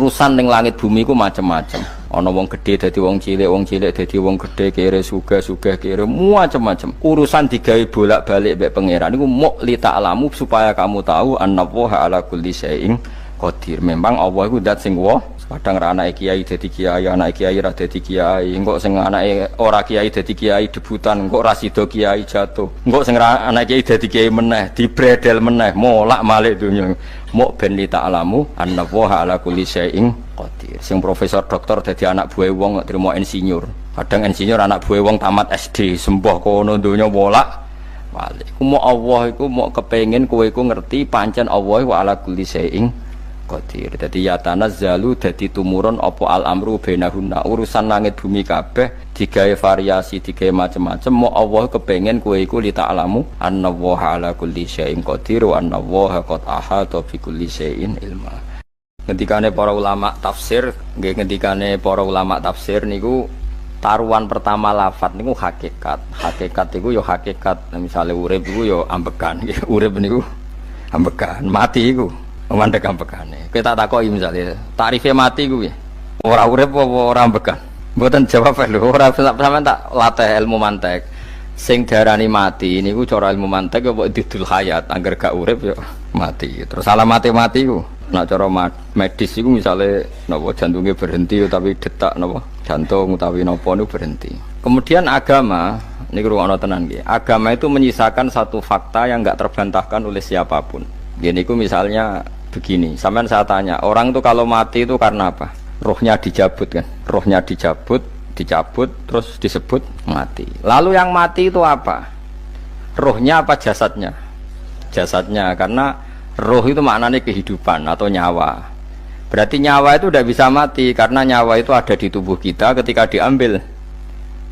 Urusan ning langit bumi ku macam-macam. Ana wong gedhe dadi wong cilik dadi wong gedhe, kere sugih kere macam-macam. Urusan digawe bolak-balik mbek pangeran niku muk li ta'lamu supaya kamu tahu annallaha ala kulli syai'in qadir. Memang Allah iku zat sing kadang ra anake kiai dadi kiai, anake kiai ra dadi kiai, engko sing anake ora kiai dadi kiai debutan, engko ra sida kiai jatuh. Engko sing ra anake kiai dadi kiai meneh, dibredel meneh, molak-malik donya. Muk ben li ta'lamu annallaha ala kulli syai'in qadir. Sing profesor doktor dadi anak buah wong kok trimo insinyur. Kadang insinyur anak buah wong tamat SD, sembah kono donya molak-malik. Ku muk Allah iku muk kepengin kowe iku ngerti pancen Allah wa ala kulli syai'in qadir. Dadi ya tanazzalu dadi tumurun apa al-amru bainahunna. Urusan langit bumi kabeh digawe variasi, digawe macam-macam. Mo Allah kepengin kowe iku li ta'lamu annallaha ala kulli syai'in qadir wa annallaha qad ahata bi kulli syai'in ilma. Ngendikane para ulama tafsir, nggih ngendikane para ulama tafsir niku taruhan pertama lafat niku hakikat. Hakikat iku ya hakikat. Misale urip iku ya ambekan. Urip niku ambekan, mati iku mandek ambekane. Kita takoki misalnya, tarife mati kuwi. Ora urip apa ora ambekan? Mboten jawab lho, ora sampean tak latih ilmu mantek. Sing darani mati niku cara ilmu mantek apa didul hayat, angger gak urip ya mati. Terus alamat mati ku. Nek cara medis iku misale napa jantungnya berhenti utawi detak napa jantung utawi napa niku berhenti. Kemudian agama niku ruwono tenan nggih. Agama itu menyisakan satu fakta yang enggak terbantahkan oleh siapapun. Gini ku misalnya begini, sampean saya tanya, orang itu kalau mati itu karena apa? Rohnya dicabut kan? Rohnya dicabut, terus disebut mati. Lalu yang mati itu apa? Rohnya apa jasadnya? Jasadnya, karena roh itu maknanya kehidupan atau nyawa. Berarti nyawa itu tidak bisa mati, karena nyawa itu ada di tubuh kita, ketika diambil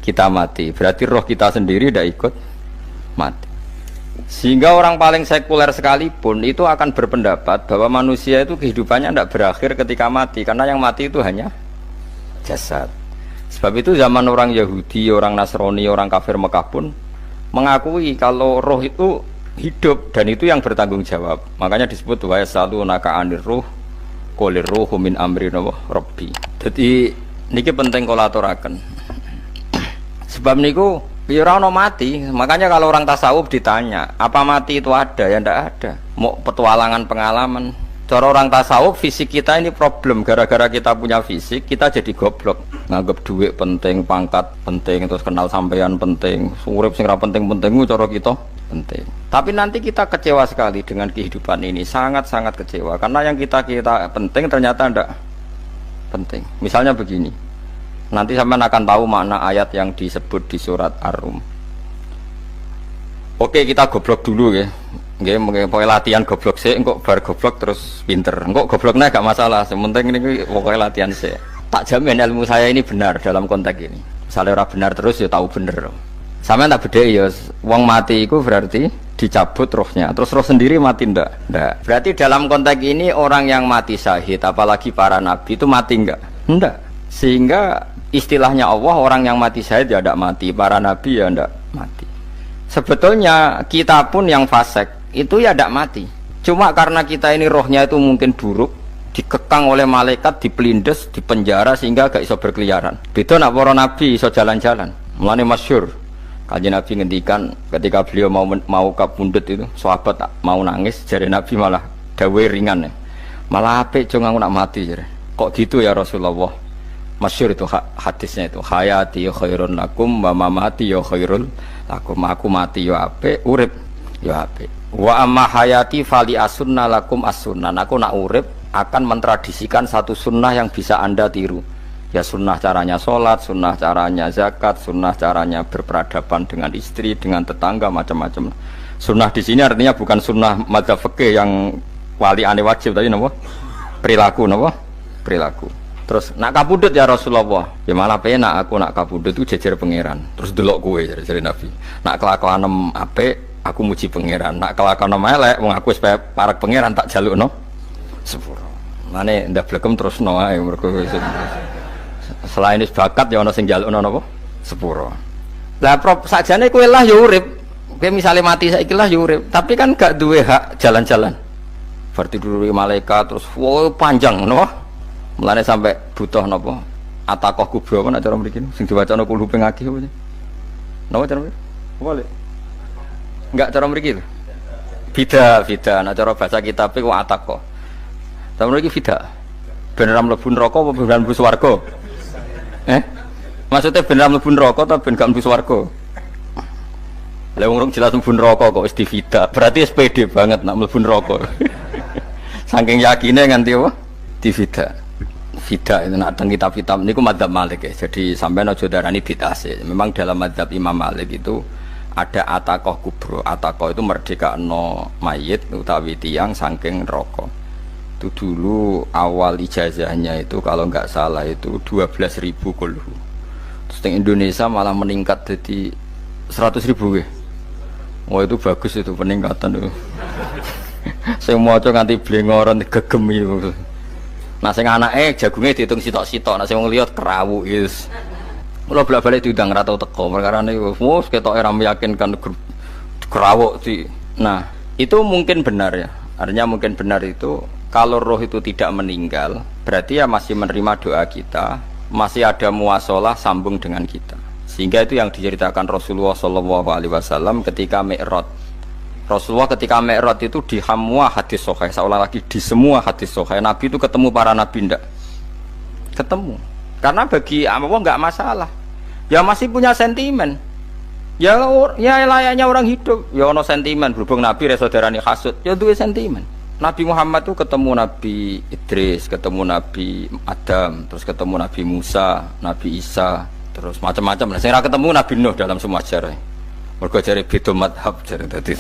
kita mati. Berarti roh kita sendiri tidak ikut mati. Sehingga orang paling sekuler sekalipun itu akan berpendapat bahwa manusia itu kehidupannya tidak berakhir ketika mati, karena yang mati itu hanya jasad. Sebab itu zaman orang Yahudi, orang Nasrani, orang kafir Mekah pun mengakui kalau roh itu hidup dan itu yang bertanggung jawab. Makanya disebut wa yasalunaka anir ruh qolir ruhu min amri rabbi. Jadi niki penting kula aturaken. Sebab niku ora ono mati. Makanya kalau orang tasawuf ditanya, apa mati itu ada? Ya ndak ada. Mau petualangan pengalaman. Cara orang tasawuf fisik kita ini problem. Gara-gara kita punya fisik, kita jadi goblok. Nganggep duit penting, pangkat penting, terus kenal sampean penting, urip sing ra penting-penting cara kita penting. Tapi nanti kita kecewa sekali dengan kehidupan ini, sangat-sangat kecewa. Karena yang kita penting ternyata ndak penting. Misalnya begini. Nanti sampean akan tahu makna ayat yang disebut di surat Ar-Rum. Oke, kita goblok dulu ya. Nggih, pokoke latihan goblok sik, engko bar goblok terus pinter. Engko gobloknya gak masalah, sementing ini pokoke latihan sik. Tak jamin ilmu saya ini benar dalam konteks ini. Misalnya ora benar terus ya tahu bener. Sampean tak bedheki ya, wong mati itu berarti dicabut rohnya. Terus roh sendiri mati ndak? Ndak. Berarti dalam konteks ini orang yang mati syahid, apalagi para nabi itu mati enggak? Ndak. Sehingga istilahnya Allah, orang yang mati syahid ya tidak mati, para nabi ya tidak mati. Sebetulnya kita pun yang fasik itu ya tidak mati. Cuma karena kita ini rohnya itu mungkin buruk, dikekang oleh malaikat, dipelindes, dipenjara sehingga gak iso berkeliaran. Beda nak para nabi iso jalan-jalan. Mulane masyhur Kanjeng Nabi ngendikan ketika beliau mau kabundut itu, sahabat mau nangis, jare Nabi malah dawe ringan. Malah apik jong aku nak mati jare. Kok gitu ya Rasulullah? Masyhur itu hadisnya itu, hayati khairun lakum wa mamati ya khairul lakum. Aku mati ya apik, urip ya apik. Wa amma hayati fali asunna lakum as-sunnah. Aku nak urip akan mentradisikan satu sunnah yang bisa Anda tiru. Ya sunnah caranya sholat, sunnah caranya zakat, sunnah caranya berperadaban dengan istri, dengan tetangga, macam-macam. Sunnah di sini artinya bukan sunnah madzhab fikih yang wali ane wajib tadi, napa? Perilaku, napa? Perilaku. Terus nak kabudut ya Rasulullah, ya malah penak aku nak kabudut itu jejer pangeran. Terus delok kowe dari Nabi. Nak kelakuan apik, aku muji pangeran. Nak kelakuan elek, wong aku supaya parek pangeran tak jalukno sepuro. Mane ndak blekem terusno ae mergo selain is bakat ya ana sing jalukno napa? Sepuro. Lah prop sakjane kowe lah ya urip. Kowe misale mati saiki lah ya urip, tapi kan gak duwe hak jalan-jalan. Berarti dulu malaikat terus wow panjang no? Mulane sampai butuh napa? Atakoh kubro apa cara mriki sing diwacana kulo ping akeh apa? Napa cara mriki? Boleh. Enggak cara mriki lho. Bida, nah cara bahasa kitab iku atakoh. Cara mriki bida. Ben ora mlebu neraka apa ben mlebu swarga? Maksudnya ben ora mlebu neraka ta ben gak mlebu swarga? Lah wong jelas mlebu neraka kok wis divida. Berarti SPD banget nak mlebu neraka. Saking yakine nganti apa? Divida. Vida itu nak teng kitab-kitab niku madzhab Malik ya. Jadi sampean aja darani bid'ah sih. Memang dalam madzhab Imam Malik itu ada atakoh kubro. Atakoh itu merdekakno mayit utawi tiyang saking neraka. Itu dulu awal ijazahnya itu kalau nggak salah itu 12.000 kulhu. Terus di Indonesia malah meningkat jadi 100.000 ya. Wah itu bagus itu peningkatan itu. Saya mau coba nganti blengoran gegem itu. Nah sing anake jagunge diitung sitok-sitok, nah sing wong liya kerawuk wis. Kula bolak-balik diundang ra tau teko, perkara niku wis ketoke ra meyakinkan kerawuk di. Nah, itu mungkin benar ya. Artinya mungkin benar itu kalau roh itu tidak meninggal, berarti ya masih menerima doa kita, masih ada muasalah sambung dengan kita. Sehingga itu yang diceritakan Rasulullah SAW ketika Mi'raj. Rasulullah ketika Mi'raj itu di semua hadis sahih, seolah lagi di semua hadis sahih Nabi itu ketemu para nabi ndak? Ketemu. Karena bagi Allah enggak masalah. Ya masih punya sentimen. Ya layaknya orang hidup. Ya ono sentimen berhubung Nabi re saudarane hasud, ya duwe sentimen. Nabi Muhammad itu ketemu Nabi Idris, ketemu Nabi Adam, terus ketemu Nabi Musa, Nabi Isa, terus macam-macam. Sing ra ketemu Nabi Nuh dalam semua sejarah. Mergo jare beda madhab jare dadi.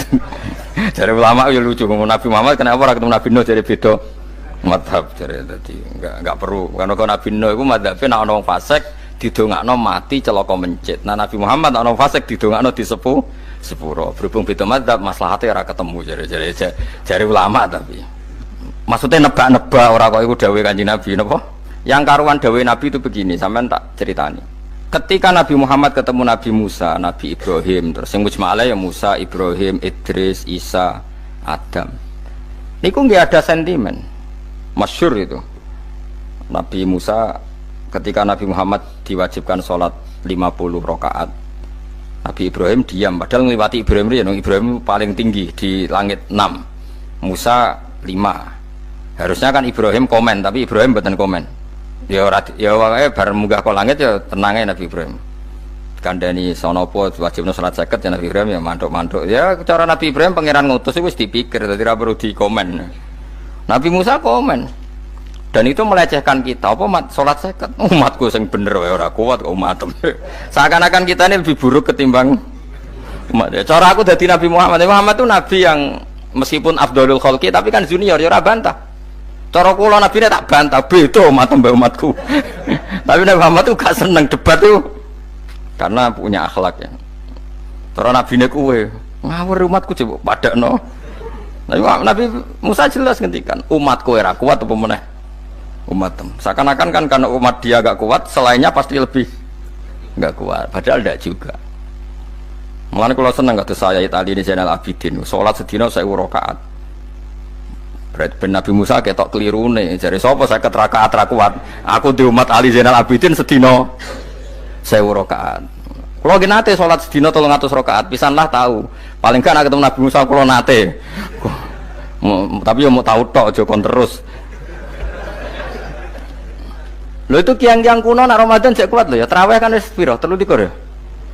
Jare ulama ya lucu ngomong Nabi Muhammad kenapa ora ketemu Nabi Nuh jare beda madhab jare dadi enggak perlu. Karena Nabi Nuh iku madhabe nek ana wong fasik didongakno mati celaka mencit. Nah Nabi Muhammad ana wong fasik didongakno sepuro. Berhubung beda madhab maslahate ora ketemu jare ulama tapi. Maksudnya nebak-nebak ora kok iku dawuhe Kanjeng Nabi napa? Yang karuan dawuhe Nabi itu begini, sampean tak ceritani. Ketika Nabi Muhammad ketemu Nabi Musa, Nabi Ibrahim, terus yang mujma'alah ya Musa, Ibrahim, Idris, Isa, Adam. Niku nggak ada sentimen, masyhur itu. Nabi Musa ketika Nabi Muhammad diwajibkan sholat 50 rakaat, Nabi Ibrahim diam, padahal melewati Ibrahim ya, Ibrahim paling tinggi di langit 6, Musa 5. Harusnya kan Ibrahim komen, tapi Ibrahim bukan komen. Ya wae bar munggah ke langit ya tenange Nabi Ibrahim. Kandhani sonopo wajibno salat 50 ya Nabi Ibrahim ya mantuk-mantuk. Ya cara Nabi Ibrahim pangeran ngutus wis dipikir dadi ora perlu dikomen. Nabi Musa komen. Dan itu melecehkan kita apa salat 50. Umatku sing bener wae ora kuat kok umatem. Seakan-akan kita ini lebih buruk ketimbang umat. Ya, cara aku dadi Nabi Muhammad. Muhammad itu nabi yang meskipun afdhalul khalqi tapi kan junior ya ora bantah. Cara kula Nabi ini tak bantah, beda umat mbak umatku. Tapi Nabi Muhammad itu gak seneng debat itu karena punya akhlak ya. Cara Nabi ini kuwe ngawur umatku coba padakno. Nabi Musa jelas ngendikan umatku ora kuat apa meneh umatem. Seakan-akan kan karena umat dia gak kuat, selainnya pasti lebih gak kuat. Padahal tidak juga. Mulane kula seneng kados saya Ali ini Zainal Abidin, salat sedina 1000 rakaat. Berarti Nabi Musa ketok keliru nih. Jadi sopo saya keterakaat kuat. Aku di umat Ali Zainal Abidin sedino 1000 rakaat. Kalau gini nate sholat sedino 300 rakaat, pisanlah tahu. Paling kan ketemu Nabi Musa kalau nate. Tapi ya mau tahu tok, jokon terus. Lo itu kiang-kiang kuno nak Ramadan cek kuat lo ya. Terawih kan wis piro? 3 ya.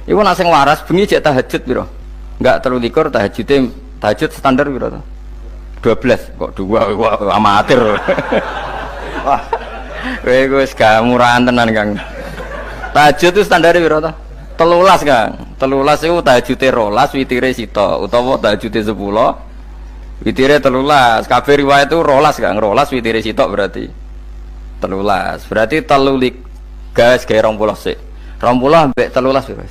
Iku nak sing waras bengi cek tahajud piro? Enggak 3 tahajud standar piro to? 12 kok 2 amatir. Wah. Kowe wis gak murahan tenan Kang. Tahajud itu standare piro to? 13 Kang. 13 iku tahajude 12 witire sita utawa tahajude 10 witire 13. Kabeh riwayat itu 12 Kang. 12 witire sita berarti 13. Berarti 3 gas gawe 20 sik. 20 ambek 13 piro?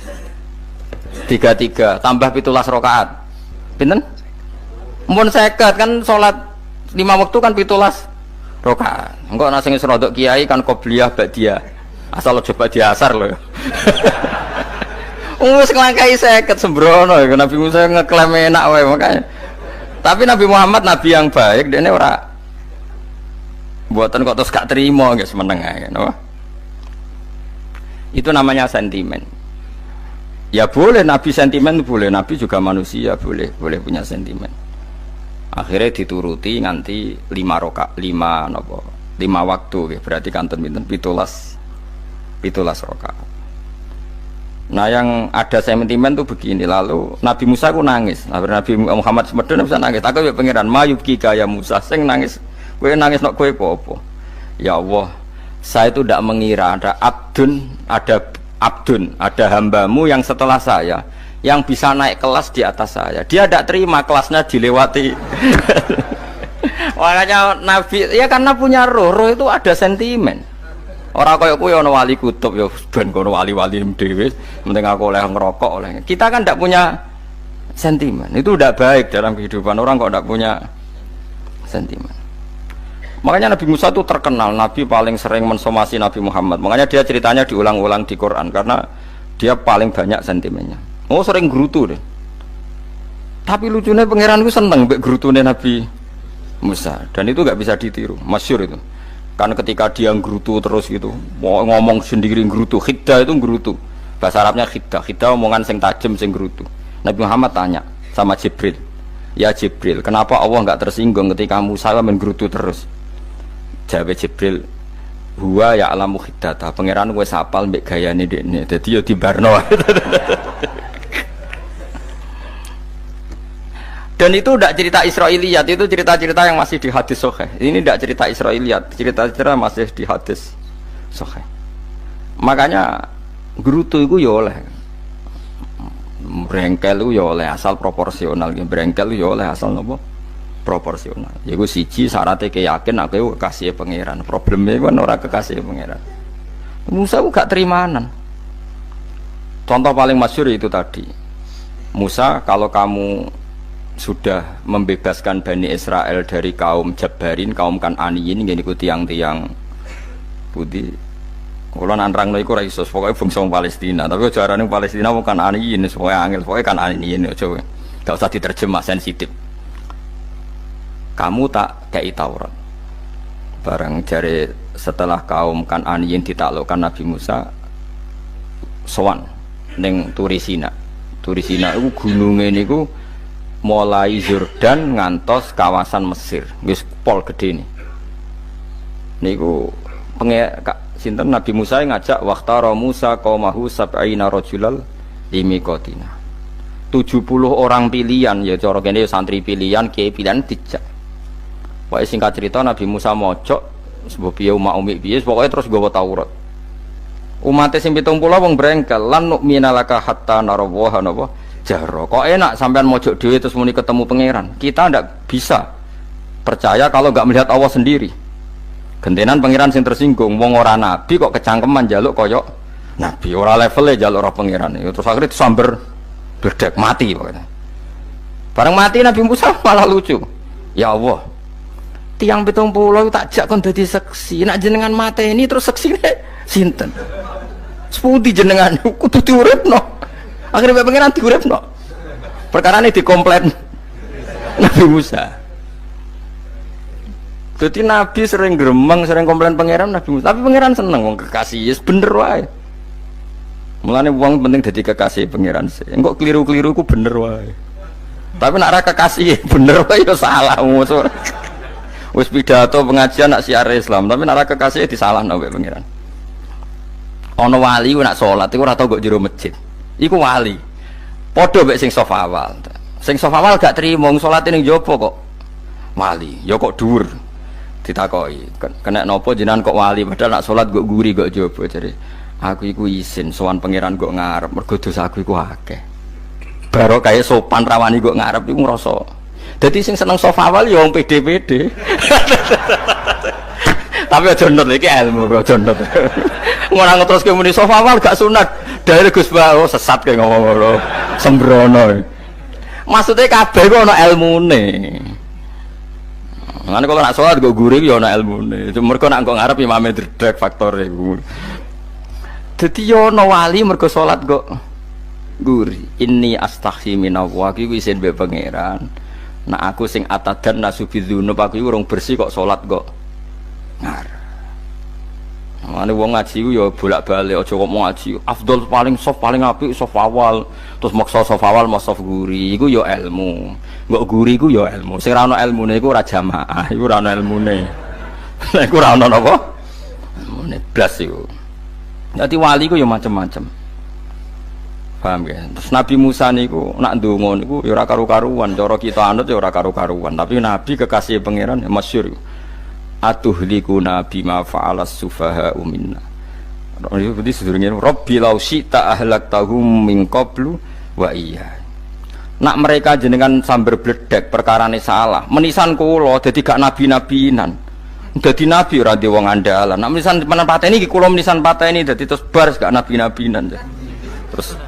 33 tambah 17 rakaat. Pinten? Mun 50 kan sholat 5 waktu kan 17 rakaat. Engko ana sing rodok kiai kan qobliyah ba'diyah. Asal aja ba'diyah asar lho. Wis nglangkai 50 sembrono ya Nabi Musa ngeklaim enak wae makanya. Tapi Nabi Muhammad nabi yang baik dene ora Mboten kok terus gak terima nggih semeneng ae napa. Itu namanya sentimen. Ya boleh Nabi sentimen boleh, Nabi juga manusia boleh punya sentimen. Akhirnya dituruti nganti 5 waktu ya, berarti kantun pinten 17 rakaat. Nah yang ada sentimen tuh begini, lalu Nabi Musa ku nangis. Nabi Muhammad semedon bisa nangis. Aku ya pangeran mayubki kaya Musa sing nangis. Kowe nangis nok kowe apa? Ya Allah, saya itu tidak mengira ada abdun, ada hambamu yang setelah saya yang bisa naik kelas di atas saya. Dia tidak terima kelasnya dilewati. Makanya Nabi ya karena punya roh itu ada sentimen. Orang kaya kowe ana wali kutub ya ben kono wali-wali dhewe, penting aku oleh ngerokok oleh. Kita kan tidak punya sentimen. Itu tidak baik dalam kehidupan orang kok tidak punya sentimen. Makanya Nabi Musa itu terkenal Nabi paling sering mensomasi Nabi Muhammad. Makanya dia ceritanya diulang-ulang di Quran karena dia paling banyak sentimennya. Oh sering gerutu deh. Tapi lucunya pangeran itu seneng mbek gerutune Nabi Musa dan itu nggak bisa ditiru, masyhur itu. Kan ketika dia nggerutu terus gitu, mau ngomong sendiri nggerutu, khiddah itu nggerutu. Bahasa Arabnya khiddah omongan sing tajem sing nggerutu. Nabi Muhammad tanya sama Jibril, ya Jibril, kenapa Allah nggak tersinggung ketika Musa menggerutu terus? Jawab Jibril, huwa ya alamu khiddata, pangeran wis hafal mbek gayane dekne, dadi ya dibarno. Dan itu tidak cerita Israiliyat, itu cerita-cerita yang masih di hadis sahih. Ini tidak cerita Israiliyat, cerita-cerita masih di hadis sahih. Makanya gerutu itu ya oleh, brengkel itu ya oleh asal proporsional, brengkel itu ya oleh asal nopo proporsional. Yaiku siji syaratnya keyakin aku kekasih pangeran. Problemnya kan orang kekasih pangeran. Musa itu gak terimanan. Contoh paling masyhur itu tadi. Musa, kalau kamu sudah membebaskan Bani Israel dari kaum Jabbarin, kaum Kan'aniyin, ini ku tiang-tiang putih. Kalau nantrang iku ora iso, pokoke bangsa Palestina. Tapi jarane Palestina bukan Kan'aniyin, pokoke angel, pokoke Kan'aniyin aja. Gak usah diterjemah sensitif. Kamu tak kei Taurat. Barang jare setelah kaum Kan'aniyin ditaklukkan Nabi Musa sowan ning Turisina. Turisina iku gununge niku mulai Yordan ngantos kawasan Mesir, wis pol gede nih. Niku sinten Nabi Musa ngajak waqtara Musa qaumahu sab'ina rajulal limiqatina. 70 orang pilihan ya cara kene santri pilihan, kiai pilihan dijak. Pokoke singkat cerita Nabi Musa mojok sebab piye umat piye pokoke terus nggawa Taurat. Umat sing 70 wong brengkel lan nu'minalaka hatta narawaha napa jaro. Kok enak sampean mojok dhewe terus muni ketemu pangeran. Kita ndak bisa percaya kalau nggak melihat Allah sendiri. Gentenan pangeran sing tersinggung, wong ora nabi kok kecangkeman njaluk koyok nabi, ora levele njaluk ora pangeran. Terus akhirnya disamber bledek mati pokoknya. Bareng mati Nabi Musa malah lucu. Ya Allah, tiang 70 tak jak kon dadi seksi. Nak jenengan mateni terus seksine sinten? Sepundi jenengan kudu diuripno. Akhirnya pangeran diuripno. Perkara ini dikomplain Nabi Musa. Jadi Nabi sering gremeng, sering komplain pangeran Nabi Musa. Tapi pangeran seneng wong kekasih, yes bener wae. Mulane wong penting dadi kekasih pangeran sih. Engko keliru-keliru ku bener wae. Tapi nak ra kekasih bener wae ya salah musuh. Wis pidato pengajian nak siar Islam, tapi nak ra kekasih disalahno wae pangeran. Ana wali ku nak salat iku ora tau kok jero masjid. Iku wali. Padha mek sing saf awal. Sing saf awal gak trimo salat ning njaba kok wali. Ya kok dhuwur. Ditakoki, kena napa jenengan kok wali padahal nak salat kok guri kok njaba jare. Aku iku isin sowan pangeran kok ngarep mergo dosa aku iku akeh. Baro kaya sopan rawani kok ngarep iku ngrasa. Dadi sing seneng saf awal ya wong pede-pede. Tapi aja nut iki ilmu aja nut. Ngono ngeteruske muni saf awal gak sunat. Dari Gus Bawo sesat kayak ngomong ngono. Sembrono. Maksudnya kabeh ku ana ilmune. Ngene kalau nak sholat gue gurih ya ana ilmune. Mergo nak kok ngarep imame dredeg faktore iku. Dadi yo ana wali mergo sholat kok gurih. Inni astaghfi minallah iki isin mbek pangeran. Nak aku sing atadan nasubidzunub aku iku urung bersih kok sholat kok ngarep. Mane wong ngaji ku ya bolak-balik aja kok mau ngaji. Afdol paling soft paling apik soft awal, terus maksa soft awal mau soft guri iku ya ilmu. Mbok guri iku ya ilmu. Sing ora ana ilmune iku ora jamaah, iku ora ana ilmune. Lah iku ora ana napa? Ilmune blas iku. Dadi wali ku ya macam-macam. Paham ya? Terus Nabi Musa niku nak ndonga niku ya ora karu-karuan, cara kita anut ya ora karu-karuan, tapi Nabi kekasih pangeran ya masyhur. Atuhlikuna bima fa'alas sufaha'u minna. Ini sedurunge Rabbi law syi'ta ahlaktahum min qablu wa iya. Nak mereka jenengan sambar bledek perkarane salah, menisan kula dadi gak nabi-nabinan. Dadi nabi ora ndek wong andalan. Nak menisan menan pateni iki kula menisan pateni dadi terus bar gak nabi-nabinan. Terus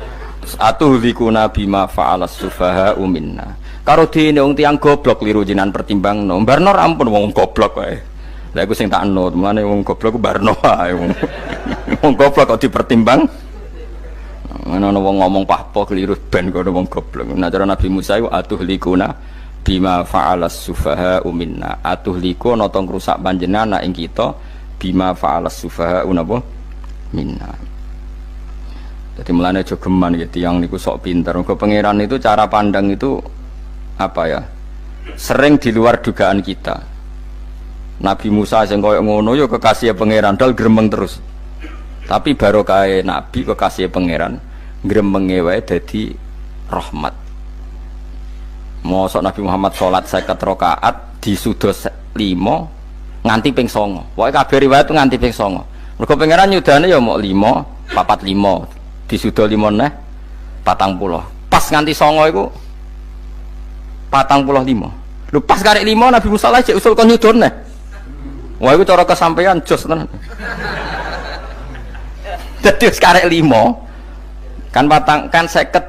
atuhlikuna bima fa'alas sufaha'u minna. Karo dene wong tiyang goblok liru jenengan pertimbangno. Barno ampun wong goblok wae. Lah iku sing tak anut, mulane wong goblok ku barno wae wong. Wong goblok kok dipertimbang. Ana wong ngomong pahpo keliru ben kok wong goblok. Nah cara Nabi Musa iku atuhlikuna bima fa'alas sufaha'u minna. Atuhliku ana tong rusak panjenengan ing kita bima fa'alas sufaha'u napa minna. Jadi mulane aja geman gitu yang niku sok pinter. Mergo pangeran itu cara pandang itu apa ya? Sering di luar dugaan kita. Nabi Musa sing koyo ngono ya kekasih pangeran dal gremeng terus. Tapi barokah Nabi kekasih pangeran gremenge wae dadi rahmat. Mosok Nabi Muhammad salat 50 rakaat disudos 5 nganti ping 9. Pokoke kabeh riwayat nganti ping 9. Mergo pangeran nyudane ya mok 5, 4 5 disudo 5 neh 40. Pas nganti 9 iku 45. Lho pas karek 5 Nabi Musa lagi usul kon nyudone. Wah itu cara kesampaian jos tenan. Dadi wis karek 5 kan patang kan 50.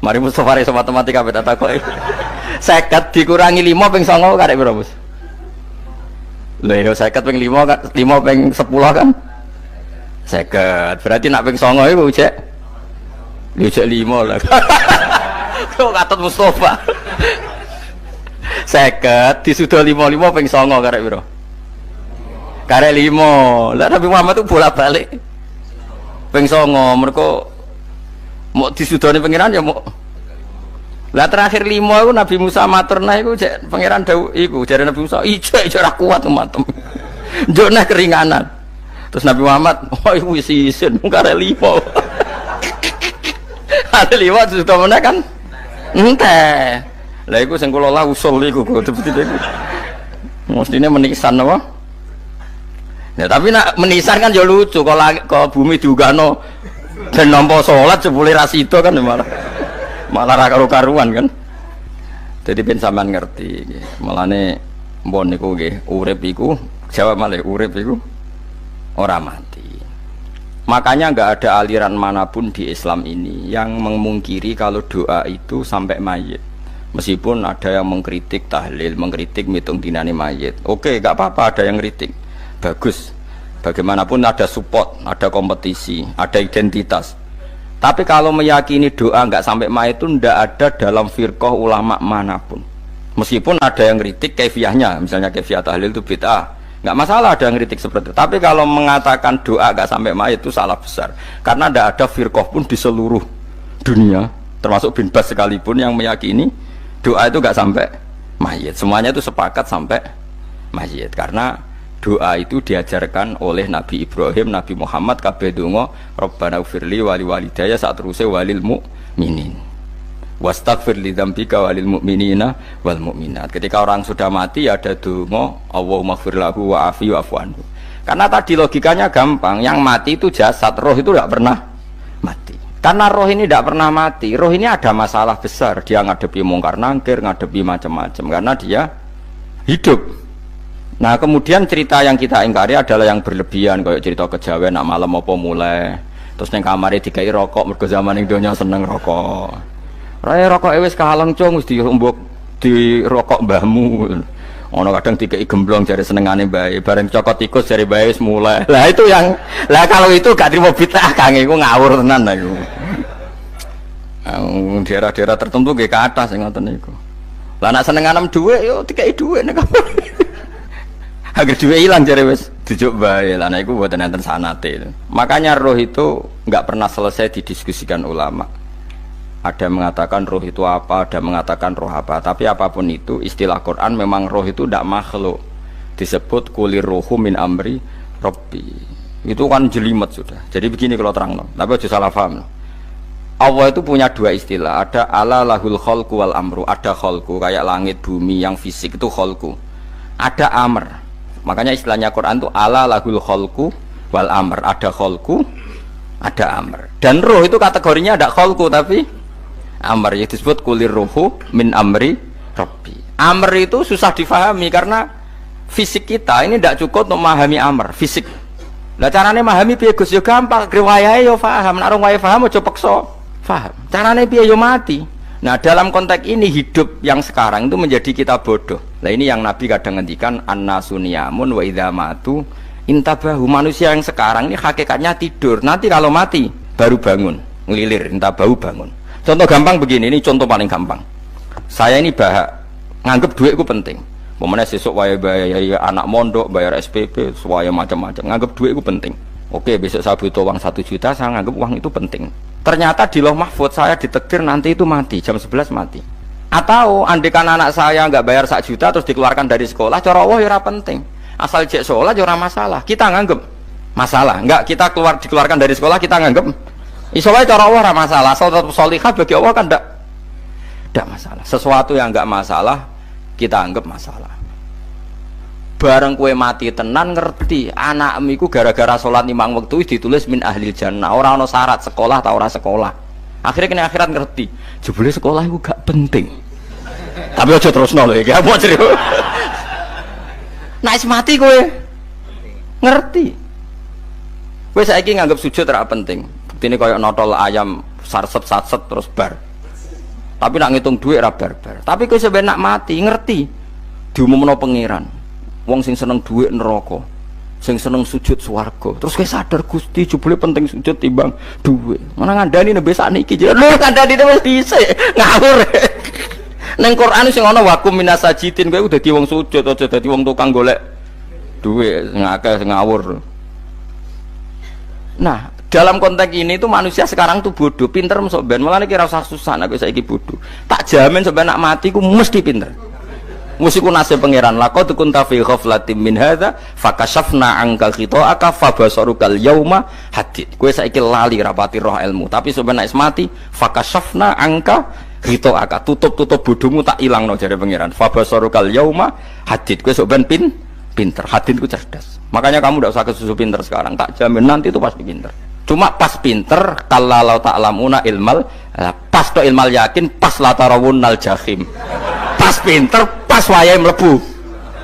Mari Mustofa iso matematika beda takoki. 50 dikurangi 5 ping 9 karek piro, Bos? Lha yo 50 ping 5 kan 5 ping 10 kan 50. Berarti nak ping 9 iku cek 5 lah. Kok katut Mustofa. 50 disudah 55 ping 9 karek piro? Karek 5. Lah Nabi Muhammad itu bolak-balik ping 9 mergo mau disudoni pangeran ya mau. Lah terakhir 5 iku Nabi Musa matur nah iku jek pangeran dawuh iku jare Nabi Musa ijo ora kuat matem. Njuk nah keringanan. Terus Nabi Muhammad oh iku wis isin karek 5. Ada 5 sudah mana kan? Enteh. Lah iku sing kula lah usul iku betul-betul iku. Mestine menisan apa? Ya tapi nak menisan kan ya lucu kalau bumi diugano dan nampa salat jebule ra sida kan malah ra karo-karuan kan. Jadi ben sampean ngerti nggih. Mulane mbon niku nggih urip iku jawab malih urip iku ora mati. Makanya enggak ada aliran manapun di Islam ini yang memungkiri kalau doa itu sampai mayit. Meskipun ada yang mengkritik tahlil, mengkritik mitung dinane mayit. Oke, enggak apa-apa ada yang kritik. Bagus, bagaimanapun ada support, ada kompetisi, ada identitas. Tapi kalau meyakini doa nggak sampai mayit itu ndak ada dalam firqah ulama manapun. Meskipun ada yang kritik kaifiahnya, misalnya kaifiah tahlil itu bid'ah, nggak masalah ada yang kritik seperti itu. Tapi kalau mengatakan doa nggak sampai mayit itu salah besar, karena ndak ada firqah pun di seluruh dunia, termasuk bin Bas sekalipun yang meyakini doa itu nggak sampai mayit. Semuanya itu sepakat sampai mayit, karena doa itu diajarkan oleh Nabi Ibrahim, Nabi Muhammad kabeh donga Rabbana ufirli wali walidayya saat terusé walil mu'minin wastaghfir li dzambika walil mu'minina wal mu'minat. Ketika orang sudah mati ada donga Allahumma ighfir lahu wa afi wa'fu anhu. Karena tadi logikanya gampang, yang mati itu jasad, roh itu tidak pernah mati. Karena roh ini tidak pernah mati, roh ini ada masalah besar, dia ngadepi mungkar nangkir, ngadepi macam-macam karena dia hidup. Nah kemudian cerita yang kita ingkari adalah yang berlebihan, kayak cerita kejawen nak malam apa mulai terus neng kamare dikai rokok mergo zaman ning donya seneng rokok. Raya rokok wis kaleng cung wis diumbuk di rokok mbahmu. Ono kadang dikai gemblong jare senengane bae, bareng cokot tikus jare bae wis mulai. Lah itu yang lah kalau itu gak trimo bid'ah Kang iku ngawur tenan lha iku. Daerah-daerah tertentu nggih kathah sing ngoten niku. Lah nak senenganem dhuwit yo dikai dhuwit nek Agar duwe ilang jare wis dijuk bae. Lah niku mboten enten sanate. Makanya roh itu enggak pernah selesai didiskusikan ulama. Ada yang mengatakan roh itu apa, ada yang mengatakan roh apa. Tapi apapun itu, istilah Quran memang roh itu tidak makhluk. Disebut kulir rohu min amri Rabbi. Itu kan jelimet sudah. Jadi begini kalau terang, tapi aja salah paham. Allah itu punya dua istilah. Ada ala lahul khalqu wal amru. Ada khalqu kayak langit bumi yang fisik itu khalqu. Ada amr. Makanya istilahnya Quran itu ala lahul khalqu wal amr. Ada khalqu, ada amr. Dan roh itu kategorinya ada khalqu tapi amr, yang disebut kulir rohu min amri Rabbi. Amr itu susah difahami karena fisik kita ini tidak cukup untuk memahami amr fisik. Lah carane memahami piye Gus? Ya gampang, riwayahe yo paham. Nek ora wae paham aja peksa paham. Carane piye yo mati. Nah, dalam konteks ini hidup yang sekarang itu menjadi kita bodoh. Nah, ini yang Nabi kadang ngendikan annasuniyamun wa idza matu intabahu. Manusia yang sekarang ini hakikatnya tidur. Nanti kalau mati baru bangun, ngelilir, intabahu bangun. Contoh gampang begini, ini contoh paling gampang. Saya ini nganggep duit itu penting. Momennya sesuk bayar anak mondok, bayar SPP, semuanya macam-macam. Nganggep duit itu penting. Oke, besok saya butuh uang 1 juta, saya nganggep uang itu penting. Ternyata di Lauh Mahfud saya ditakdir nanti itu mati, jam 11 mati. Atau andekan anak saya nggak bayar 1 juta terus dikeluarkan dari sekolah, cara Allah ya ora penting. Asal cek sekolah ya ora masalah. Kita nganggep masalah. Enggak, kita dikeluarkan dari sekolah kita nganggep iso wae cara Allah ora masalah. Asal tetap sholihah bagi Allah kan ndak masalah. Sesuatu yang enggak masalah kita anggap masalah. Bareng kue mati tenan ngerti anakmu iku gara-gara sholat 5 waktu ditulis min ahlil jannah. Ora ana syarat sekolah ta ora sekolah. Akhirnya kena akhirat ngerti. Jebule sekolah iku gak penting. Tapi aja terusno lho iki. Apa cerita? Nek mati kowe ngerti. Kowe saiki nganggep sujud ora penting. Buktine koyo notol ayam sarset-sarset terus bar. Tapi nak ngitung duit ora bar-bar. Tapi kowe sebenarnya nak mati ngerti diumumno pangeran. Wong sing seneng duit neraka, sing seneng sujud swarga. Terus kowe sadar Gusti jebule penting sujud timbang duit. Mana ngandani nembe sakniki lho ngandani wis dhisik ngawur. Neng Quran sing ana wakum minasajidin kowe dadi wong sujud aja dadi wong tukang golek duit ngakeh ngawur. Nah, dalam konteks ini itu manusia sekarang tuh bodoh, pinter mesok ben. Mulane kira usah susah nek saiki bodoh. Tak jamin sampai nak mati ku mesti pinter. Mesti ku nasib pangeran. Laqad kunta fi ghaflatin min hadza fakashafna anka khita'aka fabasarukal yauma hadid. Kowe saiki lali rapati roh ilmu, tapi sampai nek mati fakashafna anka khita'aka. Tutup bodohmu tak ilangno jare pangeran. Fabasarukal yauma hadid. Kowe sok ben pinter. Hadid ku cerdas. Makanya kamu tidak usah kesusu pinter sekarang. Tak jamin nanti itu pasti pinter. Cuma pas pinter kalau ta'lamuna ilmal pas to ilmal yakin pas latarawunnal jahim. Pas pinter pas wayahe mlebu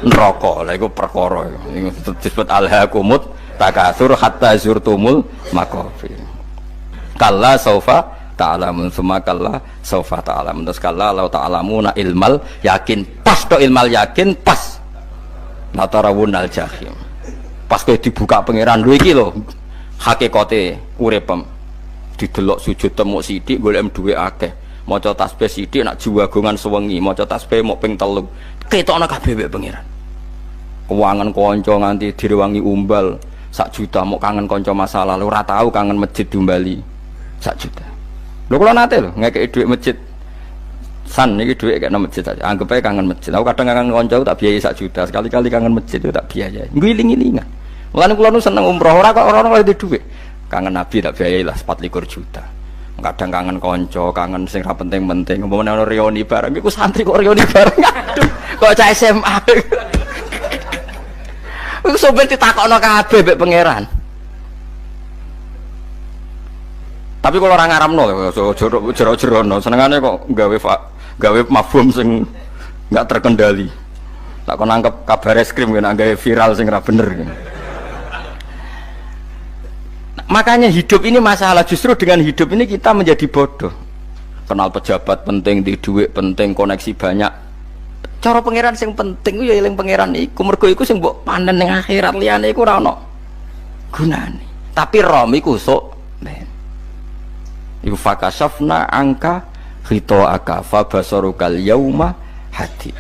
neraka. Lha iku perkara iku disebut alhaqumut takatsur hatta zurtumul maqabir. Kalla saufa ta'lamun summa kalla saufa ta'lamun. Terus kalla law ta'lamuna ilmal yakin pas to ilmal yakin pas latarawunnal jahim. Pas kowe dibuka pangeran lho iki lho hakikate uripem didelok sujud temuk sithik golek duwe akeh maca tasbih sithik nak jiwagongan sewengi maca tasbih mok ping 3 ketokno kabeh wek pangeran keuangan kanca nganti direwangi umbal 1 juta mok kangen kanca masa lalu ora tau kangen masjid diumbali 1 juta lho kula nate lho ngekeki dhuwit masjid san iki dhuwit kena masjid aja anggap ae kangen masjid aku kadang kangen kanca tak biayai 1 juta sekali-kali kangen masjid itu tak biayai ngiling-ngilingan. Mulane kula nu seneng umroh ora kok ora oleh duit. Kangen Nabi tak biayai lah 24 juta. Kadang kangen kanca, kangen sing ra penting-penting. Umpamane ana reuni bareng iku santri kok reuni bareng. Aduh, kok cah SMA. Iku sampe ditakokno kabeh mek pangeran. Tapi kalau orang ngaramno jero-jerono senengane kok gawe mafhum sing enggak terkendali. Tak kon nangkep kabar eskrim kena gawe viral sing ra bener. Makanya hidup ini masalah, justru dengan hidup ini kita menjadi bodoh. Kenal pejabat penting, di duit penting, koneksi banyak. Cara pangeran sing penting ya eling pangeran iku, mergo iku sing mbok panen ning akhirat, liyane iku ora ono gunane. Tapi rom iku sok ben. Iku fakasafna angka khita'aka fa basarukal yauma hadid.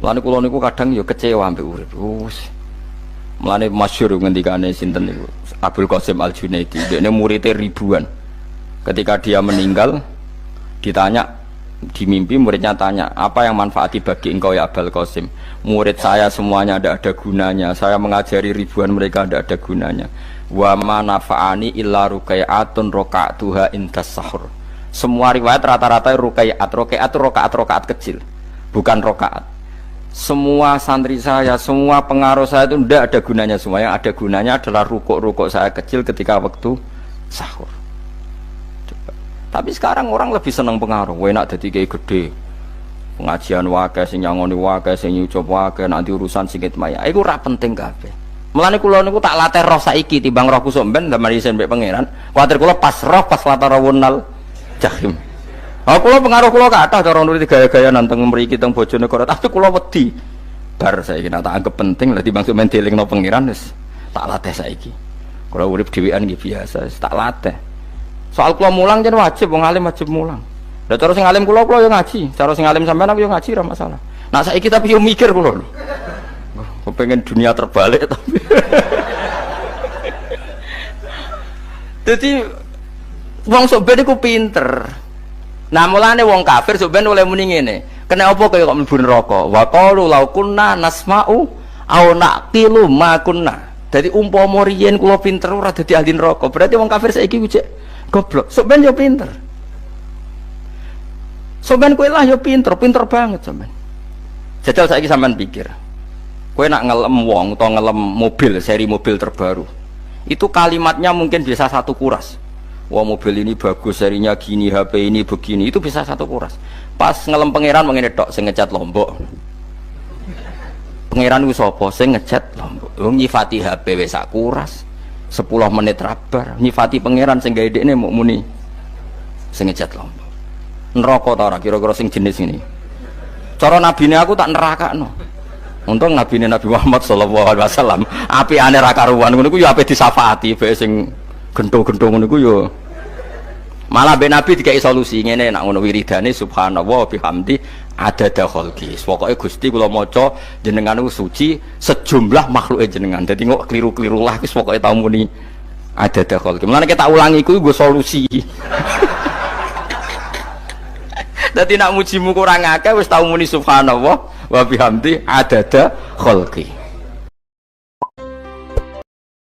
Mulane kula niku kadang ya kecewa ambek urip. Mulane masyhur ngendikane sinten niku Abdul Qasim Al Junaidi, dekne muridé ribuan. Ketika dia meninggal ditanya di mimpi, muridnya tanya, apa yang manfaati bagi engkau ya Abdul Qasim? Murid saya semuanya tidak ada gunanya, saya mengajari ribuan mereka tidak ada gunanya. Wa ma nafa'ani illa rukai'atun roka'atuha indas sahur. Semua riwayat rata-rata rukai'at rokaat kecil, bukan rokaat. Semua santri saya, semua pengaruh saya itu tidak ada gunanya semua. Yang ada gunanya adalah rukuk-rukuk saya kecil ketika waktu sahur. Coba. Tapi sekarang orang lebih senang pengaruh. Enak dadi kiai gede. Pengajian wae sing nyangoni wae sing nyucup wae nanti urusan sikit maya. Iku ora penting kabeh. Mulane kula niku tak latih roh saiki timbang roh kusuk ben ndamel isen mbek pangeran. Kuwatir kula pas roh pas latarawunal jahim. Kula pengaruh kula kathah cara nuruti gaya-gaya nanteng mriki teng Bojonegoro, tapi kula wedi. Bar saiki nek tak anggap penting lah timbang men dielingno pangeran wis tak latih saiki. Kula urip dhewean nggih biasa, tak latih. Soal kula mulang jen wajib wong alim wajib mulang. Lah cara sing alim kula yo ngaji, cara sing alim sampean aku yo ngaji ora masalah. Nah saiki tapi yo mikir kula. Kepengen dunia terbalik tapi. Jadi wong sok ben iku pinter. Nah mulane wong kafir sok ben oleh muni ngene. Kena apa kaya kok mlebu neraka? Wa qalu law kunna nasma'u aw naqilu ma kunna. Dadi umpama riyen kula pinter ora dadi ahli neraka. Berarti wong kafir saiki ku cek goblok. Sok ben yo pinter. Sok ben kowe lah yo pinter banget sampean. Jajal saiki sampean pikir. Kowe nak ngelem wong utawa ngelem mobil, seri mobil terbaru. Itu kalimatnya mungkin bisa satu kuras. Wah mobil ini bagus, serinya gini, HP ini begini, itu bisa satu kuras. Pas ngelem pangeran mengene tok sing ngecat Lombok. Pangeran ku sapa sing ngecat Lombok? Wong nyifati HP wis sak kuras. 10 menit rabar, nyifati pangeran sing gawe dekne muk muni sing ngecat Lombok. Neraka ta ora kira-kira sing jenis ini. Cara nabine aku tak nerakakno. Untung nabine Nabi Muhammad sallallahu alaihi wasallam apikane ra karuan ngono iku ya ape disafaati bae sing gento-gento ngono iku ya malah ben Nabi dikai solusi ngene nek ngono wiridane subhanallah bihamdi adada khalqi. Pokoke Gusti kula maca jenengan niku suci sejumlah makhluke jenengan. Dadi kok kliru-kliru lah wis pokoke tau muni adada khalqi. Mulane kita ulangi iku nggo solusi. Dadi nek mujimu kurang akeh wis tau muni subhanallah wa bihamdi adada khalqi.